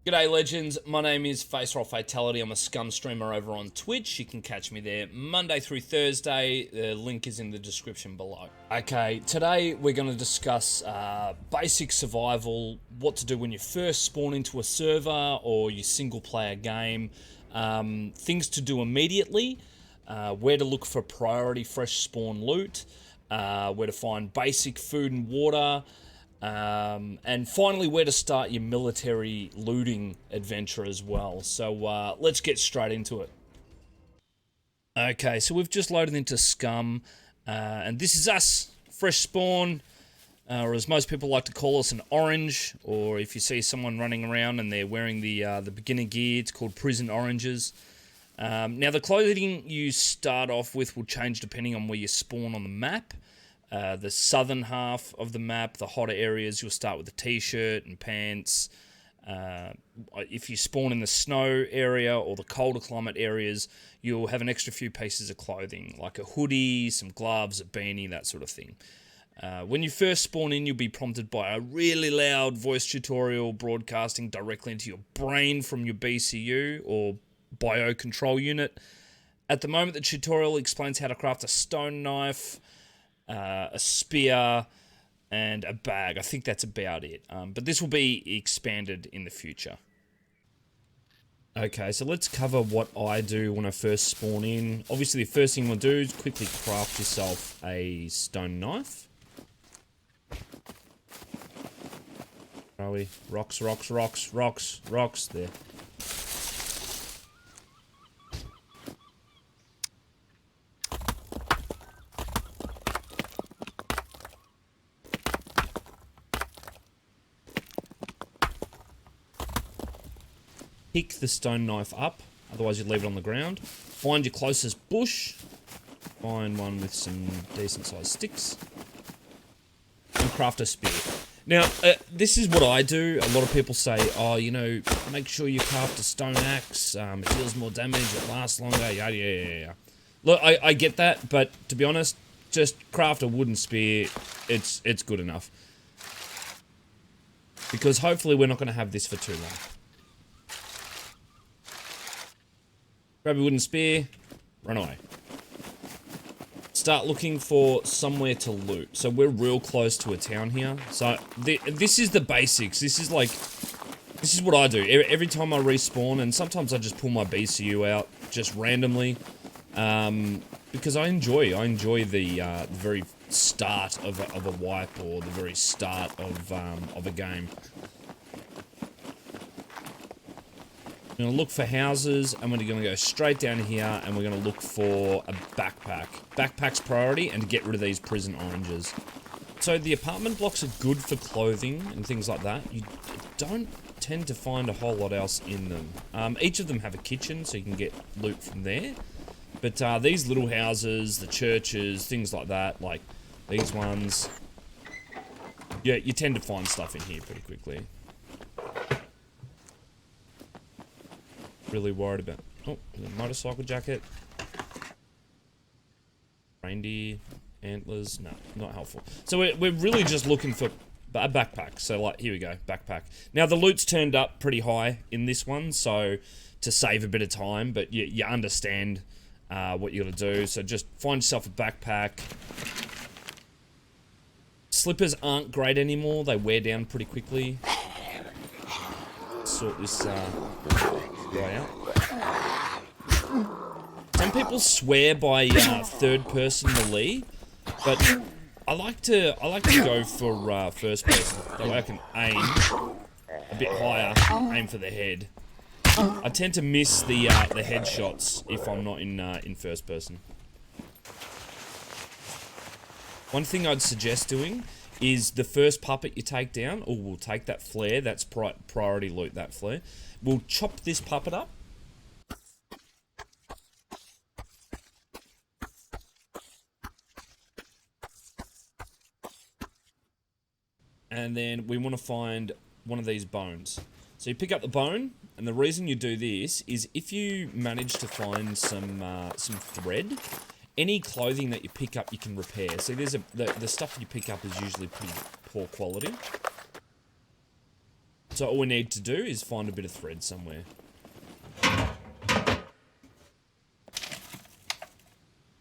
G'day legends, my name is Face Roll Fatality. I'm a SCUM streamer over on Twitch. You can catch me there Monday through Thursday. The link is in the description below. Okay, today we're going to discuss basic survival, what to do when you first spawn into a server or your single player game, things to do immediately, where to look for priority fresh spawn loot, where to find basic food and water, and finally where to start your military looting adventure as well. So let's get straight into it. Okay, so we've just loaded into SCUM, and this is us, fresh spawn, or as most people like to call us, an orange, or if you see someone running around and they're wearing the beginner gear, it's called prison oranges. Now the clothing you start off with will change depending on where you spawn on the map. The southern half of the map, the hotter areas, you'll start with a t-shirt and pants. If you spawn in the snow area or the colder climate areas, you'll have an extra few pieces of clothing, like a hoodie, some gloves, a beanie, that sort of thing. When you first spawn in, you'll be prompted by a really loud voice tutorial broadcasting directly into your brain from your BCU or bio control unit. At the moment, the tutorial explains how to craft a stone knife, a spear, and a bag. I think that's about it. But this will be expanded in the future. Okay, so let's cover what I do when I first spawn in. Obviously, the first thing you want to do is quickly craft yourself a stone knife. Where are we? Rocks, rocks, rocks, rocks, rocks. There. Pick the stone knife up, otherwise you'd leave it on the ground. Find your closest bush, find one with some decent sized sticks, and craft a spear. Now, this is what I do. A lot of people say, oh, you know, make sure you craft a stone axe, it deals more damage, it lasts longer, yeah. Look, I get that, but to be honest, just craft a wooden spear, it's good enough. Because hopefully we're not going to have this for too long. Grab a wooden spear, run away. Start looking for somewhere to loot. So we're real close to a town here. So this is the basics. This is what I do. Every time I respawn, and sometimes I just pull my BCU out just randomly. Because I enjoy the very start of a wipe or the very start of a game. We're going to look for houses, and we're going to go straight down here, and we're going to look for a backpack. Backpack's priority, and to get rid of these prison oranges. So the apartment blocks are good for clothing and things like that. You don't tend to find a whole lot else in them. Each of them have a kitchen, so you can get loot from there. But these little houses, the churches, things like that, like these ones, yeah, you tend to find stuff in here pretty quickly. Really worried about... Oh, a motorcycle jacket. Reindeer. Antlers. No, not helpful. So we're really just looking for a backpack. So, like, here we go. Backpack. Now, the loot's turned up pretty high in this one, so to save a bit of time, but you understand what you gotta do. So just find yourself a backpack. Slippers aren't great anymore. They wear down pretty quickly. Sort this guy out. Some people swear by third person melee, but I like to go for first person. That way I can aim a bit higher, aim for the head. I tend to miss the headshots if I'm not in first person. One thing I'd suggest doing is the first puppet you take down, or we'll take that flare, that's priority loot, that flare. We'll chop this puppet up. And then we want to find one of these bones. So you pick up the bone, and the reason you do this is if you manage to find some thread, any clothing that you pick up you can repair. See, there's the stuff you pick up is usually pretty poor quality. So all we need to do is find a bit of thread somewhere.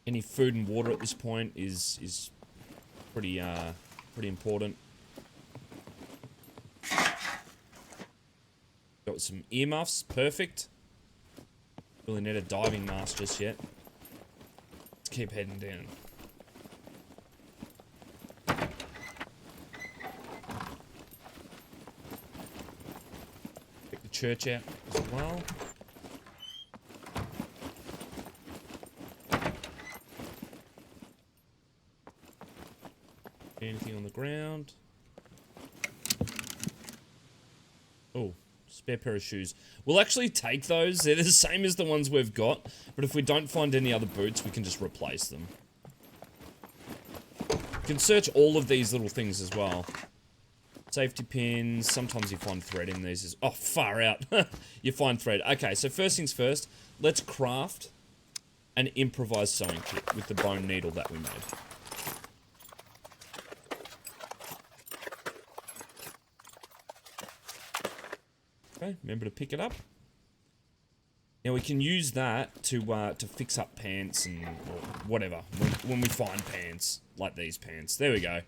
Any food and water at this point is pretty important. Got some earmuffs, perfect. Really need a diving mask just yet. Let's keep heading down. Pick the church out as well. Anything on the ground? Oh, spare pair of shoes. We'll actually take those. They're the same as the ones we've got, but if we don't find any other boots, we can just replace them. You can search all of these little things as well. Safety pins. Sometimes you find thread in these. Oh, far out. You find thread. Okay, so first things first, let's craft an improvised sewing kit with the bone needle that we made. Okay, remember to pick it up. Now we can use that to fix up pants and or whatever when we find pants like these pants. There we go.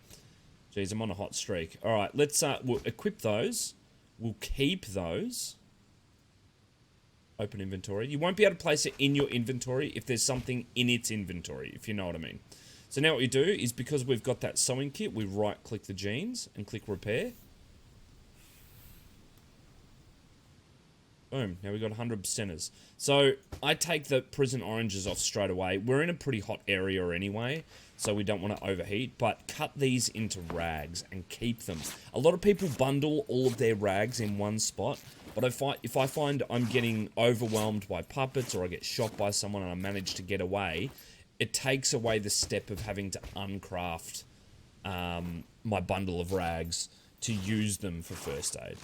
Jeez, I'm on a hot streak. All right, let's we'll equip those. We'll keep those. Open inventory. You won't be able to place it in your inventory if there's something in its inventory, if you know what I mean. So now what you do is, because we've got that sewing kit, we right-click the jeans and click repair. Boom, now we've got 100%ers. So, I take the prison oranges off straight away. We're in a pretty hot area anyway, so we don't want to overheat, but cut these into rags and keep them. A lot of people bundle all of their rags in one spot, but if I find I'm getting overwhelmed by puppets or I get shot by someone and I manage to get away, it takes away the step of having to uncraft my bundle of rags to use them for first aid.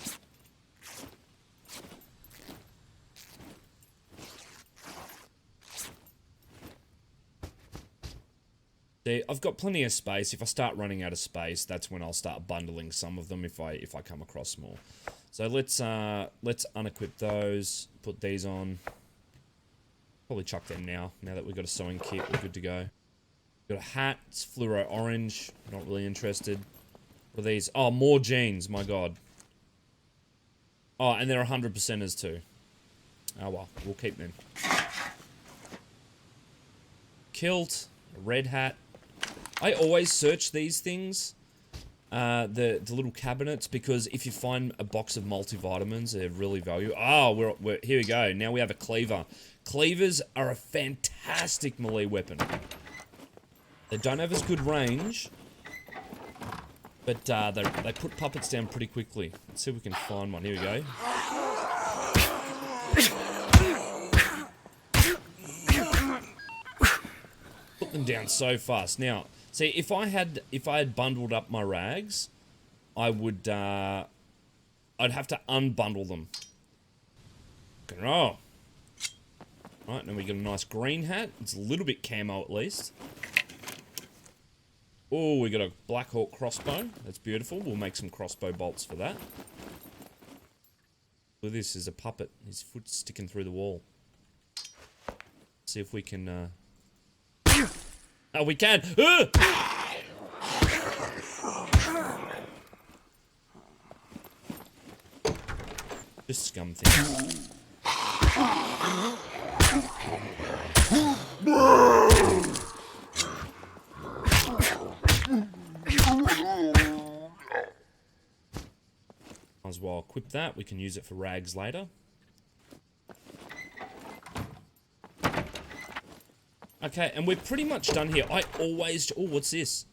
See, I've got plenty of space. If I start running out of space, that's when I'll start bundling some of them if I come across more. So let's unequip those, put these on. Probably chuck them now that we've got a sewing kit, we're good to go. Got a hat, it's fluoro orange, not really interested. What are these? Oh, more jeans, my god. Oh, and they're 100%ers too. Oh well, we'll keep them. Kilt, a red hat. I always search these things, the little cabinets, because if you find a box of multivitamins, they're really valuable. Oh, we're here we go. Now we have a cleaver. Cleavers are a fantastic melee weapon. They don't have as good range, but they put puppets down pretty quickly. Let's see if we can find one. Here we go. Put them down so fast. Now, see, if I had bundled up my rags, I would I'd have to unbundle them. Oh. Right, now we got a nice green hat. It's a little bit camo at least. Oh, we got a Black Hawk crossbow. That's beautiful. We'll make some crossbow bolts for that. Look, this is a puppet. His foot's sticking through the wall. See if we can oh, we can! Just scum things. Might as well equip that. We can use it for rags later. Okay, and we're pretty much done here. I always... Oh, what's this?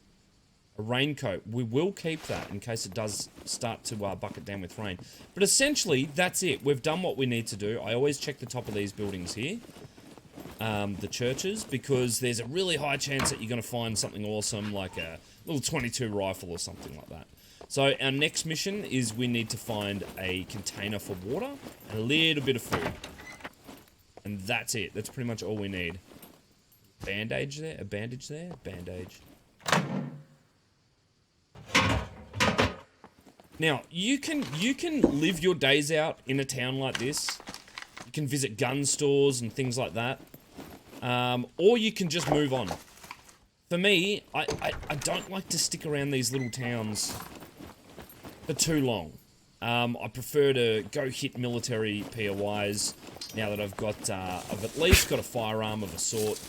A raincoat. We will keep that in case it does start to bucket down with rain. But essentially, that's it. We've done what we need to do. I always check the top of these buildings here. The churches, because there's a really high chance that you're going to find something awesome, like a little 22 rifle or something like that. So our next mission is we need to find a container for water and a little bit of food. And that's it. That's pretty much all we need. Bandage there? A bandage there? Bandage. Now, you can live your days out in a town like this. You can visit gun stores and things like that. Or you can just move on. For me, I don't like to stick around these little towns for too long. I prefer to go hit military POIs now that I've at least got a firearm of a sort.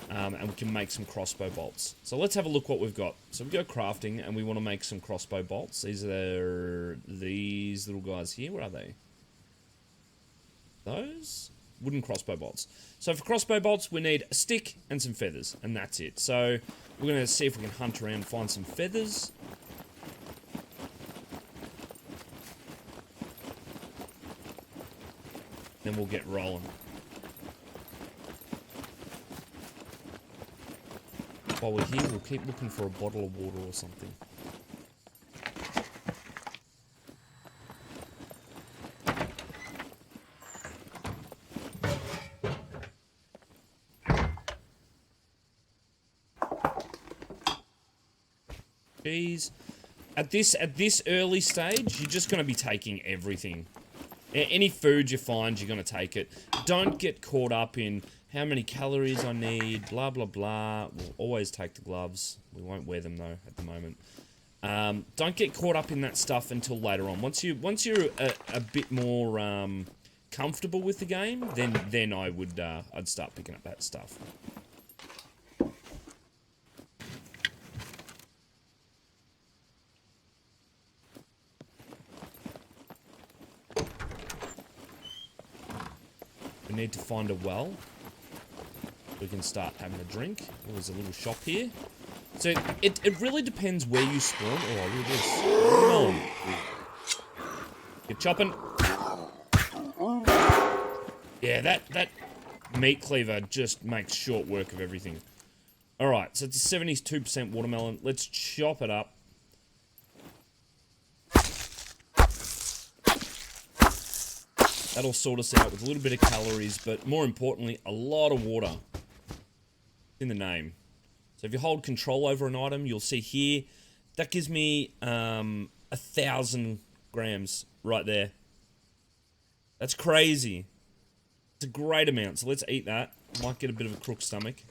And we can make some crossbow bolts. So let's have a look what we've got. So we go crafting, and we want to make some crossbow bolts. These are these little guys here. What are they? Those? Wooden crossbow bolts. So for crossbow bolts, we need a stick and some feathers, and that's it. So we're going to see if we can hunt around and find some feathers. Then we'll get rolling. While we're here, we'll keep looking for a bottle of water or something. Jeez. At this early stage, you're just going to be taking everything. Any food you find, you're going to take it. Don't get caught up in how many calories I need, blah, blah, blah. We'll always take the gloves. We won't wear them, though, at the moment. Don't get caught up in that stuff until later on. Once you're a bit more comfortable with the game, then I'd start picking up that stuff. We need to find a well. We can start having a drink. Oh, there's a little shop here. So it really depends where you spawn. Oh, look at this. Come on. You're chopping. Yeah, that meat cleaver just makes short work of everything. Alright, so it's a 72% watermelon. Let's chop it up. That'll sort us out with a little bit of calories, but more importantly, a lot of water. In the name. So if you hold control over an item, you'll see here, that gives me 1,000 grams right there. That's crazy. It's a great amount, so let's eat that. Might get a bit of a crook stomach.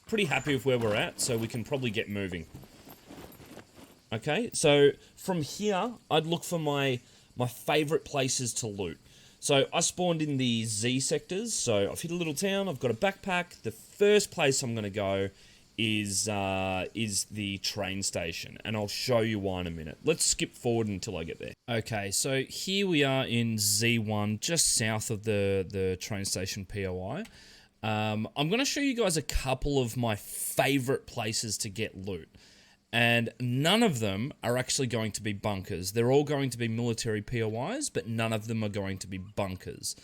Pretty happy with where we're at, so we can probably get moving. Okay, so from here, I'd look for my favorite places to loot. So I spawned in the Z sectors, so I've hit a little town, I've got a backpack. The first place I'm going to go is the train station, and I'll show you why in a minute. Let's skip forward until I get there. Okay, so here we are in Z1, just south of the train station POI. I'm going to show you guys a couple of my favorite places to get loot. And none of them are actually going to be bunkers. They're all going to be military POIs, but none of them are going to be bunkers.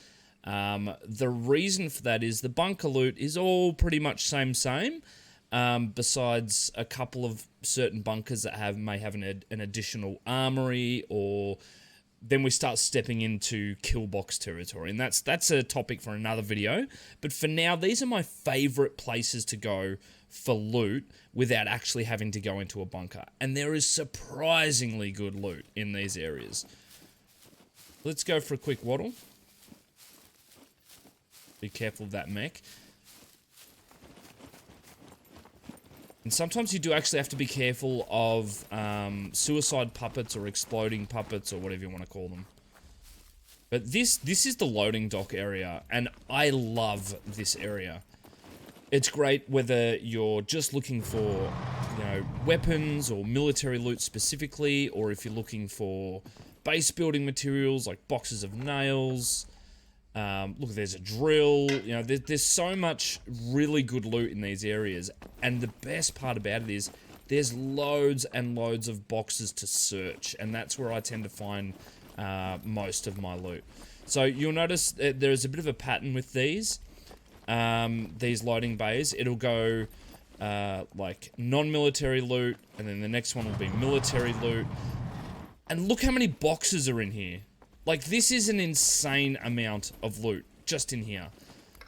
The reason for that is the bunker loot is all pretty much same, besides a couple of certain bunkers that may have an additional armory, or then we start stepping into kill box territory, and that's a topic for another video. But for now, these are my favorite places to go for loot without actually having to go into a bunker. And there is surprisingly good loot in these areas. Let's go for a quick waddle. Be careful of that mech. And sometimes you do actually have to be careful of suicide puppets or exploding puppets or whatever you want to call them. But this is the loading dock area, and I love this area. It's great whether you're just looking for, you know, weapons or military loot specifically, or if you're looking for base building materials like boxes of nails. Look, there's a drill. You know, there's so much really good loot in these areas, and the best part about it is there's loads and loads of boxes to search, and that's where I tend to find most of my loot. So you'll notice that there's a bit of a pattern with these loading bays. It'll go like non-military loot, and then the next one will be military loot. And look how many boxes are in here. Like, this is an insane amount of loot just in here.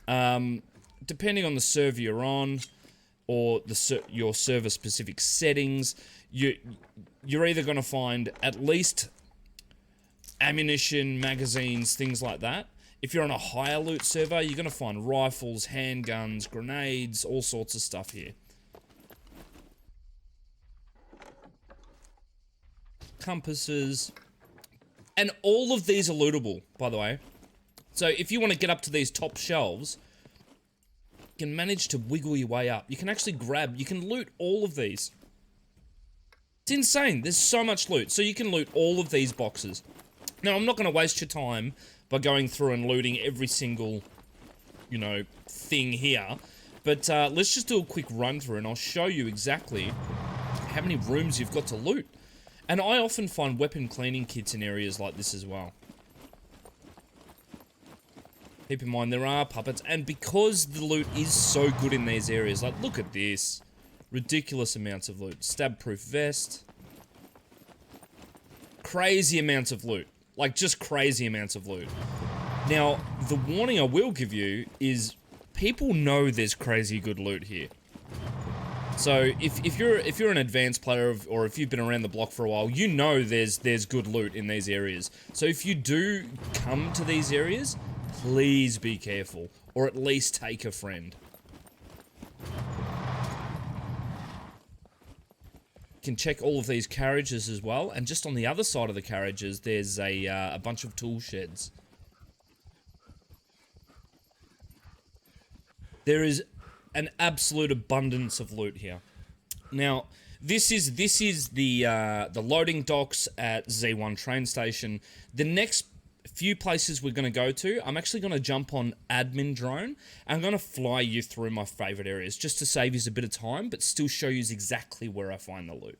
Depending on the server you're on, or your server specific settings, you're either going to find at least ammunition, magazines, things like that. If you're on a higher loot server, you're going to find rifles, handguns, grenades, all sorts of stuff here. Compasses. And all of these are lootable, by the way. So if you want to get up to these top shelves, you can manage to wiggle your way up. You can actually grab, you can loot all of these. It's insane. There's so much loot. So you can loot all of these boxes. Now, I'm not going to waste your time by going through and looting every single, you know, thing here. But let's just do a quick run through and I'll show you exactly how many rooms you've got to loot. And I often find weapon cleaning kits in areas like this as well. Keep in mind, there are puppets, and because the loot is so good in these areas, like, look at this. Ridiculous amounts of loot. Stab-proof vest. Crazy amounts of loot. Like, just crazy amounts of loot. Now, the warning I will give you is people know there's crazy good loot here. So if you're an advanced player or if you've been around the block for a while, you know there's good loot in these areas. So if you do come to these areas, please be careful, or at least take a friend. You can check all of these carriages as well, and just on the other side of the carriages, there's a bunch of tool sheds. There is an absolute abundance of loot here. Now, this is the loading docks at Z1 train station. The next few places we're going to go to, I'm actually going to jump on admin drone. I'm going to fly you through my favorite areas just to save you a bit of time, but still show you exactly where I find the loot.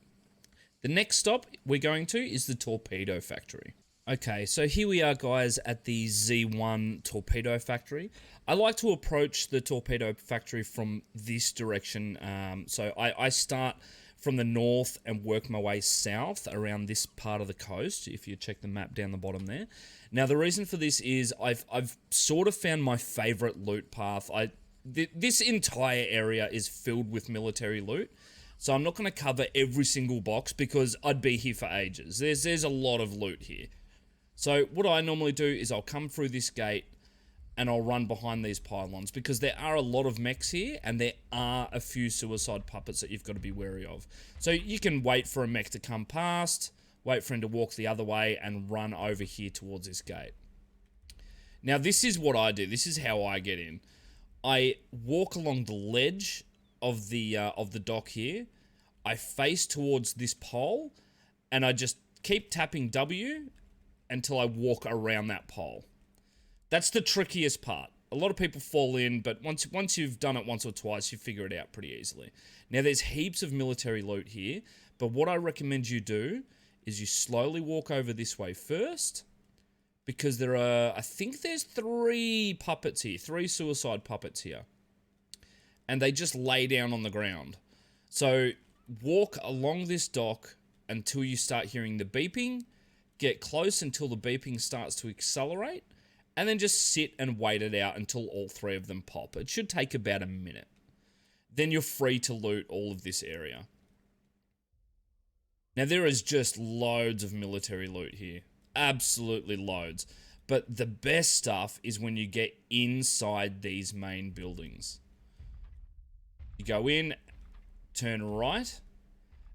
The next stop we're going to is the torpedo factory. Okay, so here we are, guys, at the Z1 torpedo factory. I like to approach the torpedo factory from this direction. So I start from the north and work my way south around this part of the coast, if you check the map down the bottom there. Now, the reason for this is I've sort of found my favorite loot path. This entire area is filled with military loot. So I'm not going to cover every single box because I'd be here for ages. There's a lot of loot here. So what I normally do is I'll come through this gate and I'll run behind these pylons because there are a lot of mechs here and there are a few suicide puppets that you've got to be wary of. So you can wait for a mech to come past, wait for him to walk the other way and run over here towards this gate. Now this is what I do. This is how I get in. I walk along the ledge of the dock here. I face towards this pole and I just keep tapping W until I walk around that pole. That's the trickiest part. A lot of people fall in, but once you've done it once or twice, you figure it out pretty easily. Now, there's heaps of military loot here, but what I recommend you do is you slowly walk over this way first, because there are, I think there's 3 puppets here, 3 suicide puppets here, and they just lay down on the ground. So, walk along this dock until you start hearing the beeping, get close until the beeping starts to accelerate, and then just sit and wait it out until all 3 of them pop. It should take about a minute. Then you're free to loot all of this area. Now, there is just loads of military loot here. Absolutely loads. But the best stuff is when you get inside these main buildings. You go in, turn right,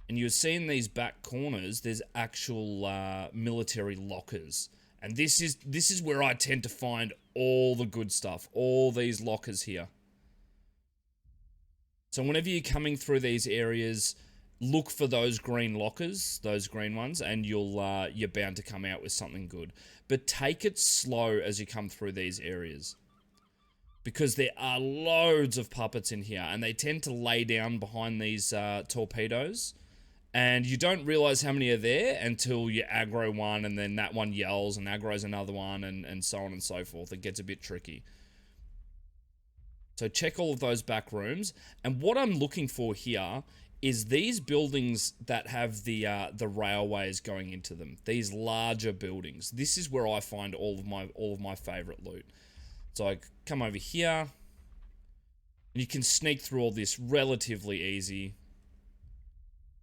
and you'll see in these back corners, there's actual military lockers. And this is where I tend to find all the good stuff, all these lockers here. So whenever you're coming through these areas, look for those green lockers, those green ones, and you're bound to come out with something good. But take it slow as you come through these areas, because there are loads of puppets in here, and they tend to lay down behind these torpedoes. And you don't realize how many are there until you aggro one and then that one yells and aggro's another one and so on and so forth. It gets a bit tricky. So check all of those back rooms. And what I'm looking for here is these buildings that have the railways going into them. These larger buildings. This is where I find all of my favorite loot. So I come over here. You can sneak through all this relatively easy.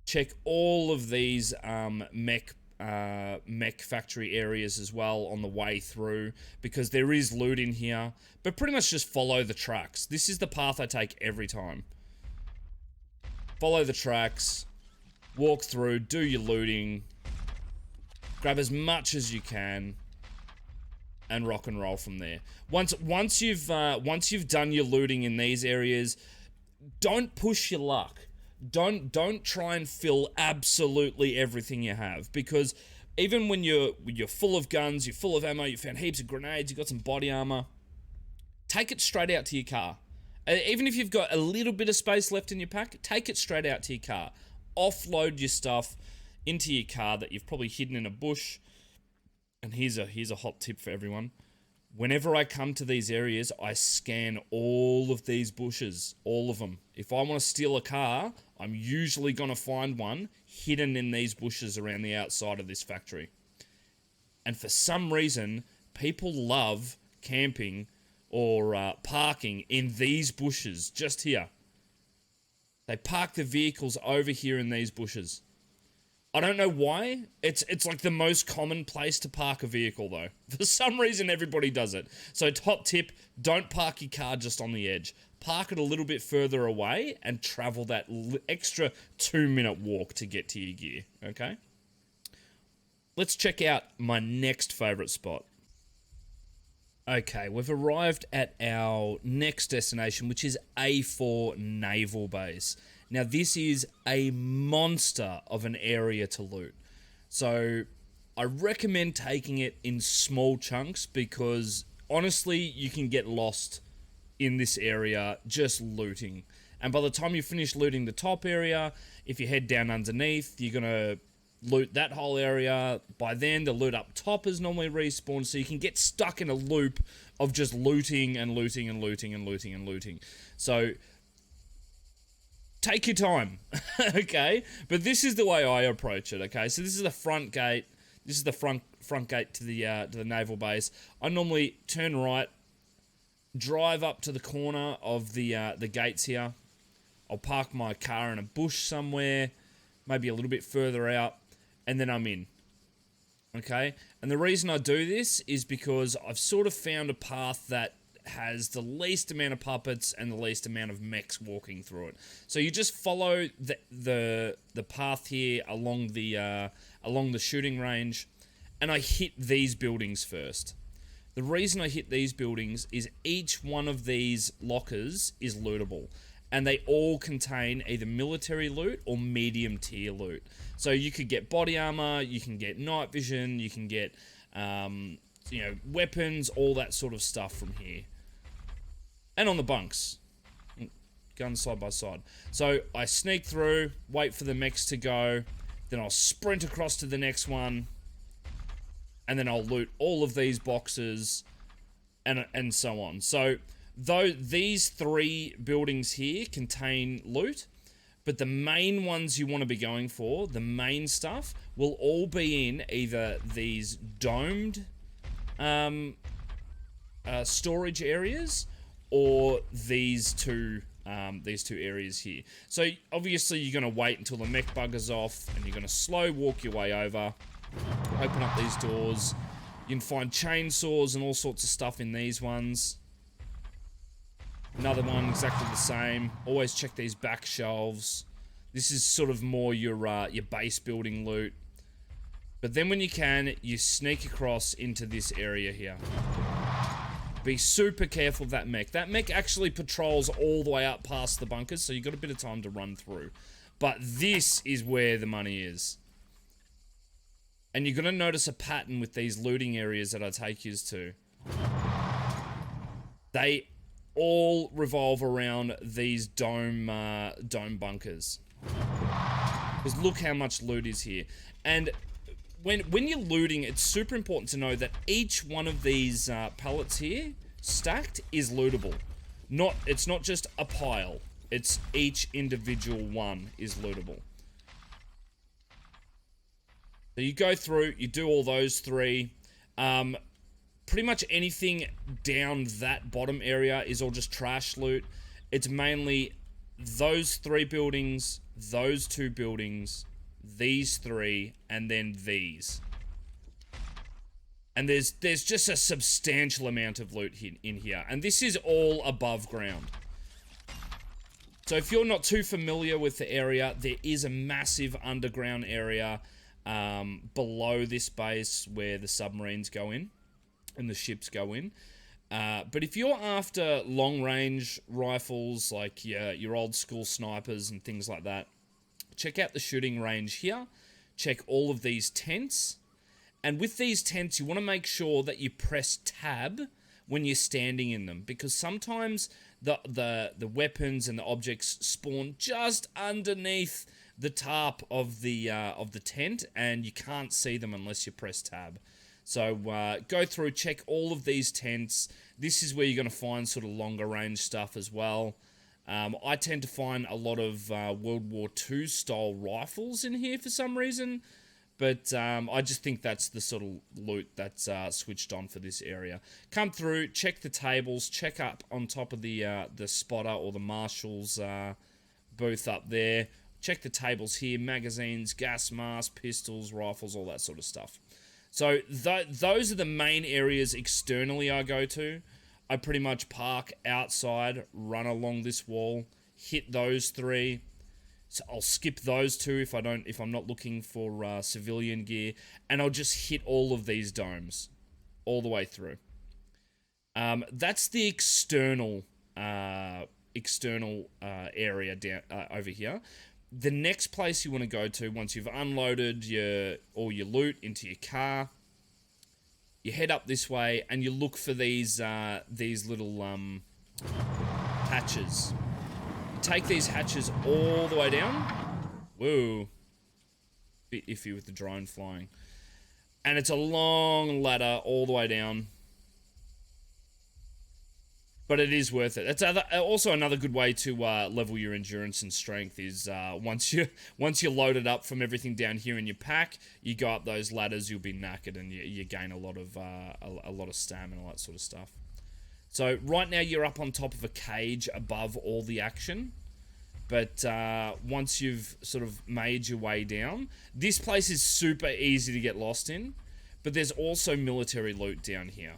Check all of these mech factory areas as well on the way through, because there is loot in here. But pretty much just follow the tracks. This is the path I take every time. Follow the tracks, walk through, do your looting, grab as much as you can, and rock and roll from there. Once you've done your looting in these areas, don't push your luck. Don't try and fill absolutely everything you have, because even when you're full of guns, you're full of ammo, you found heaps of grenades, you got some body armor, take it straight out to your car. Even if you've got a little bit of space left in your pack, take it straight out to your car. Offload your stuff into your car that you've probably hidden in a bush. And here's a hot tip for everyone. Whenever I come to these areas, I scan all of these bushes, all of them. If I want to steal a car, I'm usually going to find one hidden in these bushes around the outside of this factory. And for some reason, people love camping or parking in these bushes just here. They park the vehicles over here in these bushes. I don't know why. It's like the most common place to park a vehicle, though. For some reason, everybody does it. So top tip, don't park your car just on the edge. Park it a little bit further away and travel that extra 2-minute walk to get to your gear, okay? Let's check out my next favorite spot. Okay, we've arrived at our next destination, which is A4 Naval Base. Now, this is a monster of an area to loot. So, I recommend taking it in small chunks, because, honestly, you can get lost in this area just looting. And by the time you finish looting the top area, if you head down underneath, you're going to loot that whole area. By then, the loot up top is normally respawned, so you can get stuck in a loop of just looting and looting and looting and looting and looting. So, take your time, okay? But this is the way I approach it, okay? So this is the front gate. This is the front gate to the naval base. I normally turn right, drive up to the corner of the gates here. I'll park my car in a bush somewhere, maybe a little bit further out, and then I'm in. Okay? And the reason I do this is because I've sort of found a path that has the least amount of puppets and the least amount of mechs walking through it. So you just follow the path here along the shooting range, and I hit these buildings first. The reason I hit these buildings is each one of these lockers is lootable, and they all contain either military loot or medium tier loot. So you could get body armor, you can get night vision, you can get weapons, all that sort of stuff from here. And on the bunks, guns side by side. So I sneak through, wait for the mechs to go, then I'll sprint across to the next one, and then I'll loot all of these boxes, and so on. So though these 3 buildings here contain loot, but the main ones you want to be going for, the main stuff, will all be in either these domed storage areas or these two areas here. So obviously you're going to wait until the mech buggers off, and you're going to slow walk your way over, open up these doors. You can find chainsaws and all sorts of stuff in these ones. Another one exactly the same. Always check these back shelves. This is sort of more your base building loot. But then when you can, you sneak across into this area here. Be super careful of that mech. That mech actually patrols all the way up past the bunkers, so you've got a bit of time to run through. But this is where the money is. And you're going to notice a pattern with these looting areas that I take you to. They all revolve around these dome bunkers. Because look how much loot is here. And when you're looting, it's super important to know that each one of these pallets here, stacked, is lootable. It's not just a pile. It's each individual one is lootable. So you go through, you do all those 3. Pretty much anything down that bottom area is all just trash loot. It's mainly those 3 buildings, those 2 buildings, these 3, and then these. And there's just a substantial amount of loot in here. And this is all above ground. So if you're not too familiar with the area, there is a massive underground area below this base where the submarines go in and the ships go in. But if you're after long-range rifles, like your old-school snipers and things like that, check out the shooting range here. Check all of these tents. And with these tents, you want to make sure that you press tab when you're standing in them, because sometimes the weapons and the objects spawn just underneath the tarp of the tent, and you can't see them unless you press tab. So go through, check all of these tents. This is where you're going to find sort of longer range stuff as well. I tend to find a lot of World War II style rifles in here for some reason. But I just think that's the sort of loot that's switched on for this area. Come through, check the tables, check up on top of the spotter or the marshal's booth up there. Check the tables here, magazines, gas masks, pistols, rifles, all that sort of stuff. So those are the main areas externally I go to. I pretty much park outside, run along this wall, hit those 3. So I'll skip those 2 if I'm not looking for civilian gear, and I'll just hit all of these domes all the way through. That's the external area down over here. The next place you want to go to once you've unloaded all your loot into your car, you head up this way and you look for these little hatches. Take these hatches all the way down. Whoa. Bit iffy with the drone flying. And it's a long ladder all the way down. But it is worth it. It's also another good way to level your endurance and strength is once you're loaded up from everything down here in your pack, you go up those ladders, you'll be knackered and you gain a lot of stamina, all that sort of stuff. So right now you're up on top of a cage above all the action. But once you've sort of made your way down, this place is super easy to get lost in. But there's also military loot down here.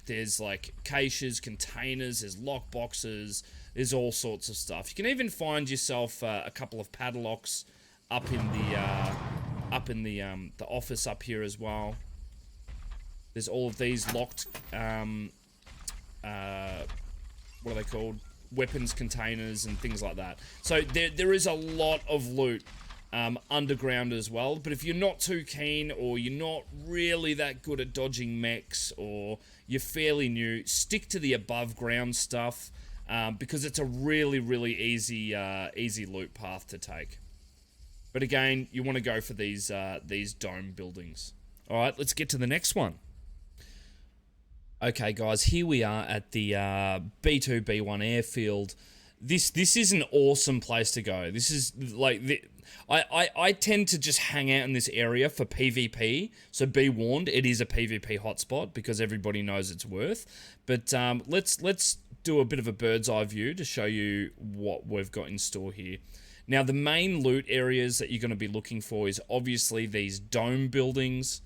There's like caches, containers, there's lock boxes, there's all sorts of stuff. You can even find yourself a couple of padlocks up in the office up here as well. There's all of these locked, what are they called? Weapons containers and things like that. So there is a lot of loot underground as well. But if you're not too keen, or you're not really that good at dodging mechs, or you're fairly new, stick to the above ground stuff because it's a really easy loot path to take. But again, you want to go for these dome buildings. All right, let's get to the next one. Okay, guys, here we are at the B2 B1 airfield. This is an awesome place to go. This is like I tend to just hang out in this area for PvP. So be warned, it is a PvP hotspot because everybody knows its worth. But let's do a bit of a bird's eye view to show you what we've got in store here. Now, the main loot areas that you're going to be looking for is obviously these dome buildings.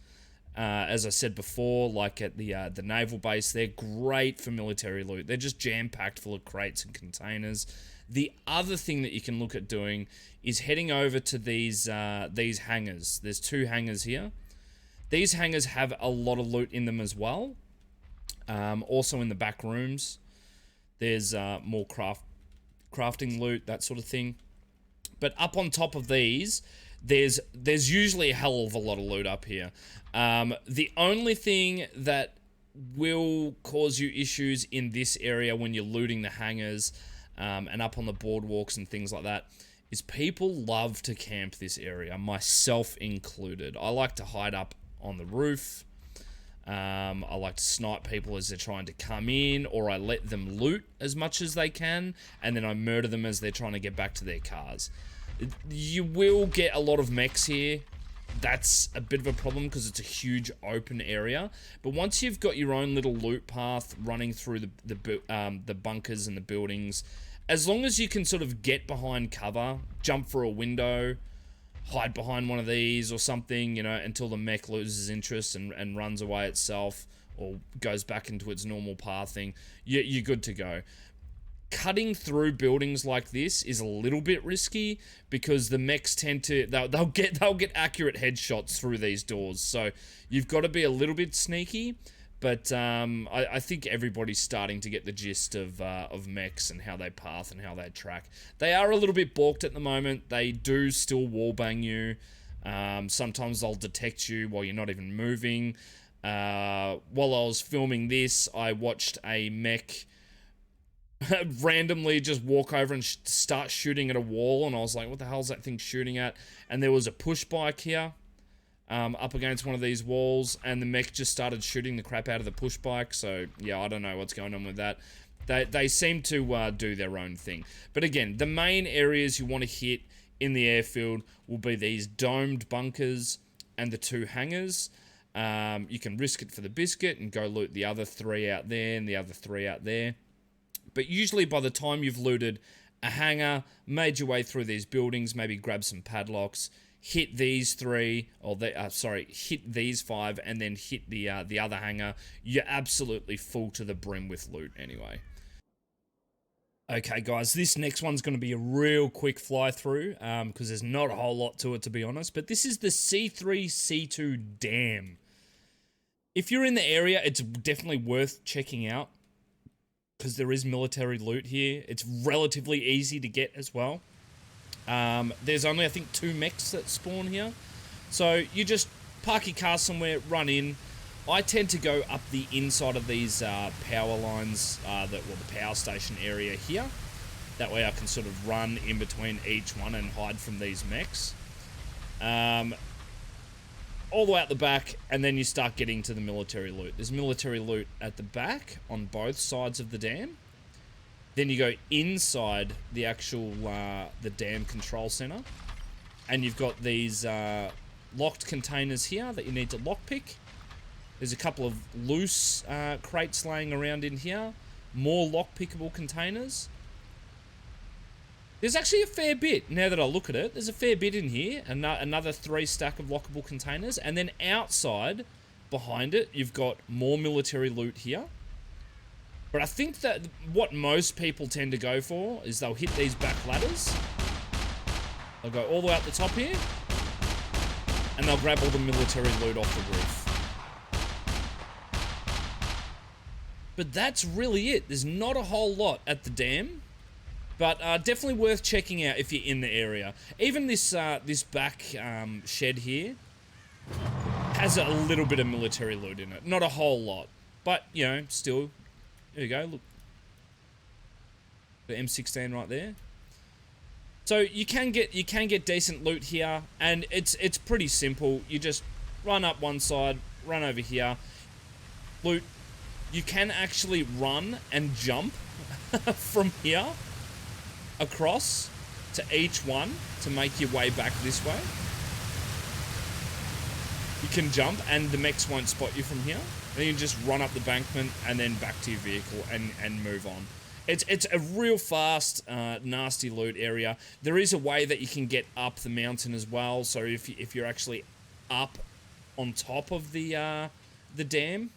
As I said before, like at the naval base, they're great for military loot. They're just jam-packed full of crates and containers. The other thing that you can look at doing is heading over to these hangars. There's 2 hangars here. These hangars have a lot of loot in them as well. Also in the back rooms, there's more crafting loot, that sort of thing. But up on top of these, there's usually a hell of a lot of loot up here. The only thing that will cause you issues in this area when you're looting the hangars and up on the boardwalks and things like that is people love to camp this area, myself included. I like to hide up on the roof. I like to snipe people as they're trying to come in, or I let them loot as much as they can, and then I murder them as they're trying to get back to their cars. You will get a lot of mechs here. that's a bit of a problem because it's a huge open area. But once you've got your own little loot path running through the bunkers and the buildings, as long as you can sort of get behind cover, jump for a window, hide behind one of these or something, you know, until the mech loses interest and runs away itself or goes back into its normal pathing, you're good to go. Cutting through buildings like this is a little bit risky because the mechs tend to they'll get accurate headshots through these doors. So you've got to be a little bit sneaky. But I think everybody's starting to get the gist of mechs and how they path and how they track. They are a little bit balked at the moment. They do still wallbang you. Sometimes they'll detect you while you're not even moving. While I was filming this, I watched a mech randomly just walk over and start shooting at a wall, and I was like, what the hell is that thing shooting at? And there was a push bike here up against one of these walls, and the mech just started shooting the crap out of the push bike. So yeah, I don't know what's going on with that. They seem to do their own thing. But again, the main areas you want to hit in the airfield will be these domed bunkers and the 2 hangars. You can risk it for the biscuit and go loot the other 3 out there and the other 3 out there. But usually by the time you've looted a hangar, made your way through these buildings, maybe grab some padlocks, hit these 3, or hit these 5, and then hit the other hangar, you're absolutely full to the brim with loot anyway. Okay, guys, this next one's going to be a real quick fly through because there's not a whole lot to it, to be honest. But this is the C3-C2 dam. If you're in the area, it's definitely worth checking out because there is military loot here. It's relatively easy to get as well. There's only, I think, 2 mechs that spawn here. So you just park your car somewhere, run in. I tend to go up the inside of these power lines, the power station area here. That way I can sort of run in between each one and hide from these mechs. All the way out the back, and then you start getting to the military loot. There's military loot at the back on both sides of the dam. Then you go inside the actual the dam control center, and you've got these locked containers here that you need to lockpick. There's a couple of loose crates laying around in here. More lockpickable containers. There's actually a fair bit, now that I look at it. There's a fair bit in here. Another 3 stack of lockable containers. And then outside, behind it, you've got more military loot here. But I think that what most people tend to go for is they'll hit these back ladders. They'll go all the way up the top here. And they'll grab all the military loot off the roof. But that's really it. There's not a whole lot at the dam. But definitely worth checking out if you're in the area. Even this this back shed here has a little bit of military loot in it. Not a whole lot. But, you know, still. There you go, look. The M16 right there. So you can get decent loot here, and it's pretty simple. You just run up one side, run over here, loot. You can actually run and jump from here across to each one to make your way back this way. You can jump and the mechs won't spot you from here. And you can just run up the bankment and then back to your vehicle and move on. It's a real fast, nasty loot area. There is a way that you can get up the mountain as well. So if you're actually up on top of the dam,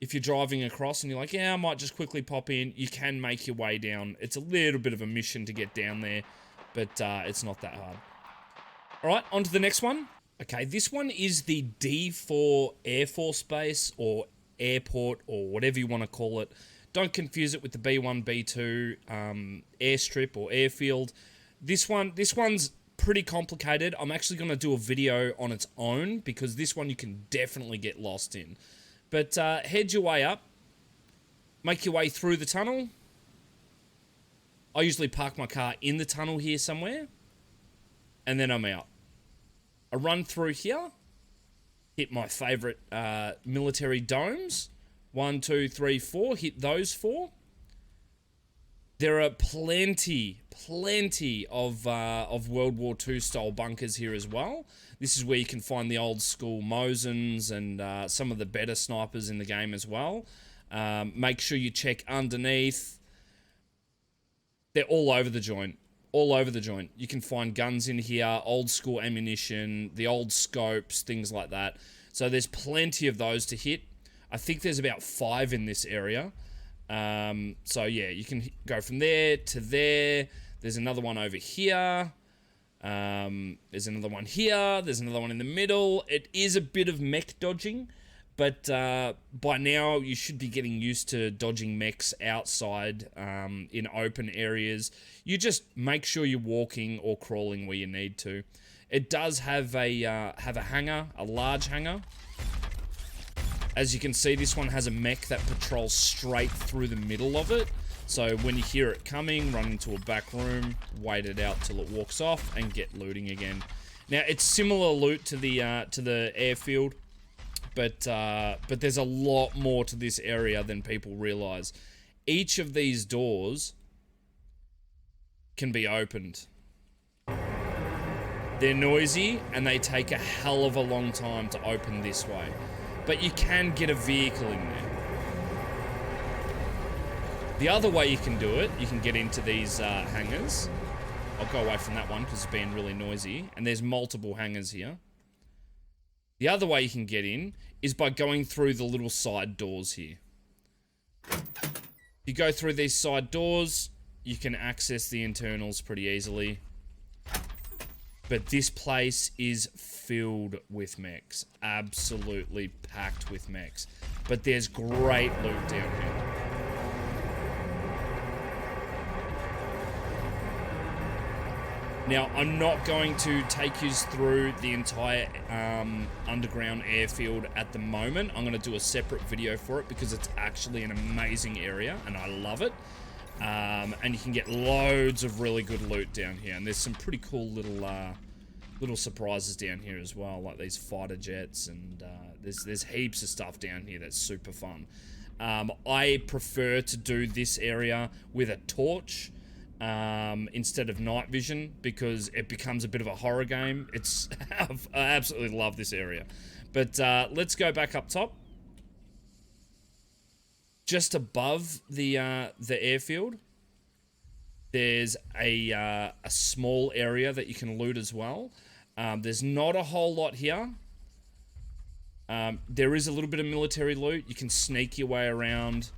if you're driving across and you're like, yeah, I might just quickly pop in, you can make your way down. It's a little bit of a mission to get down there, but it's not that hard. All right, on to the next one. Okay, this one is the D4 Air Force Base or airport or whatever you want to call it. Don't confuse it with the B1, B2 airstrip or airfield. This one's pretty complicated. I'm actually going to do a video on its own because this one you can definitely get lost in. But head your way up, make your way through the tunnel. I usually park my car in the tunnel here somewhere, and then I'm out. I run through here, hit my favorite military domes. 1, 2, 3, 4, hit those 4. There are plenty of World War II style bunkers here as well. This is where you can find the old school Mosins and some of the better snipers in the game as well. Make sure you check underneath. They're all over the joint. All over the joint. You can find guns in here, old school ammunition, the old scopes, things like that. So there's plenty of those to hit. I think there's about 5 in this area. So yeah, you can go from there to there. There's another one over here. There's another one here. There's another one in the middle. It is a bit of mech dodging, but by now you should be getting used to dodging mechs outside in open areas. You just make sure you're walking or crawling where you need to. It does have a hangar, a large hangar. As you can see, this one has a mech that patrols straight through the middle of it. So when you hear it coming, run into a back room, wait it out till it walks off, and get looting again. Now it's similar loot to the airfield, but there's a lot more to this area than people realize. Each of these doors can be opened. They're noisy and they take a hell of a long time to open this way. But you can get a vehicle in there. The other way you can do it, you can get into these hangars. I'll go away from that one because it's being really noisy. And there's multiple hangars here. The other way you can get in is by going through the little side doors here. You go through these side doors, you can access the internals pretty easily. But this place is filled with mechs. Absolutely packed with mechs. But there's great loot down here. Now, I'm not going to take you through the entire underground airfield at the moment. I'm going to do a separate video for it because it's actually an amazing area and I love it. And you can get loads of really good loot down here. And there's some pretty cool little surprises down here as well, like these fighter jets, and there's heaps of stuff down here that's super fun. I prefer to do this area with a torch instead of night vision because it becomes a bit of a horror game. I absolutely love this area. But let's go back up top. Just above the airfield, there's a small area that you can loot as well. There's not a whole lot here. There is a little bit of military loot. You can sneak your way around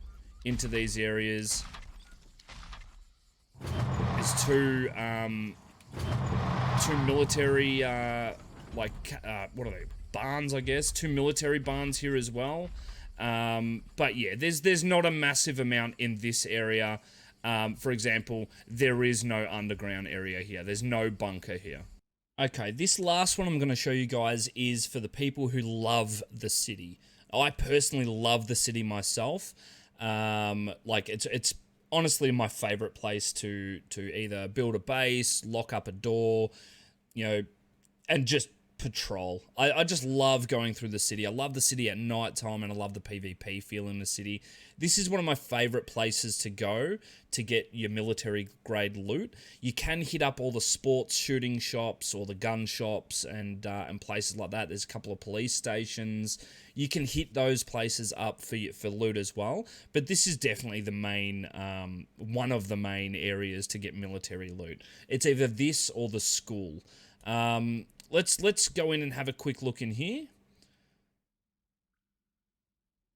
into these areas. There's two military, what are they? Barns, I guess. 2 military barns here as well. But yeah, there's not a massive amount in this area. For example, there is no underground area here. There's no bunker here. Okay, this last one I'm going to show you guys is for the people who love the city. I personally love the city myself. Like it's honestly my favorite place to either build a base, lock up a door, you know, and just patrol. I just love going through the city. I love the city at night time, and I love the PvP feel in the city. This is one of my favorite places to go to get your military grade loot. You can hit up all the sports shooting shops or the gun shops and places like that. There's a couple of police stations. You can hit those places up for loot as well. But this is definitely the main one of the main areas to get military loot. It's either this or the school. Let's go in and have a quick look in here.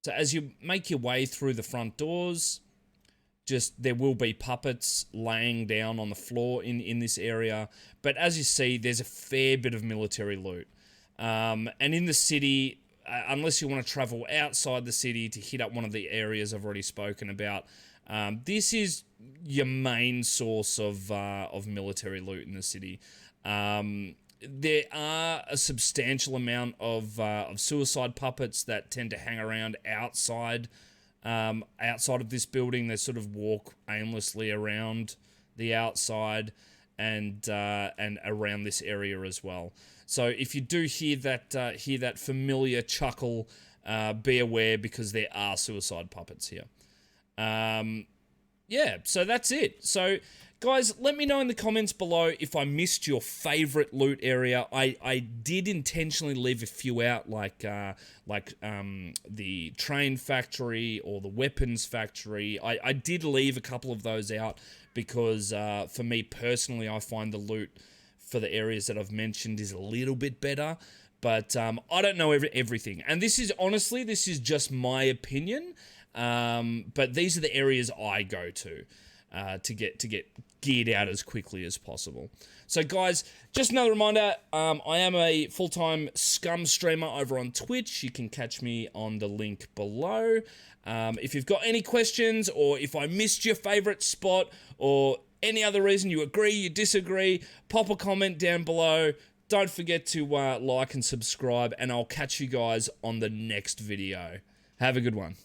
So as you make your way through the front doors, there will be puppets laying down on the floor in this area. But as you see, there's a fair bit of military loot. And in the city, unless you want to travel outside the city to hit up one of the areas I've already spoken about, this is your main source of military loot in the city. There are a substantial amount of suicide puppets that tend to hang around outside of this building. They sort of walk aimlessly around the outside and around this area as well. So if you do hear that familiar chuckle, be aware because there are suicide puppets here. yeah, so that's it. So, guys, let me know in the comments below if I missed your favorite loot area. I did intentionally leave a few out, like the train factory or the weapons factory. I did leave a couple of those out because for me personally, I find the loot for the areas that I've mentioned is a little bit better. But I don't know everything. And this is, honestly, this is just my opinion. But these are the areas I go to get geared out as quickly as possible. So guys, just another reminder, I am a full-time SCUM streamer over on Twitch. You can catch me on the link below. If you've got any questions, or if I missed your favorite spot, or any other reason you agree, you disagree, pop a comment down below. Don't forget to like and subscribe, and I'll catch you guys on the next video. Have a good one.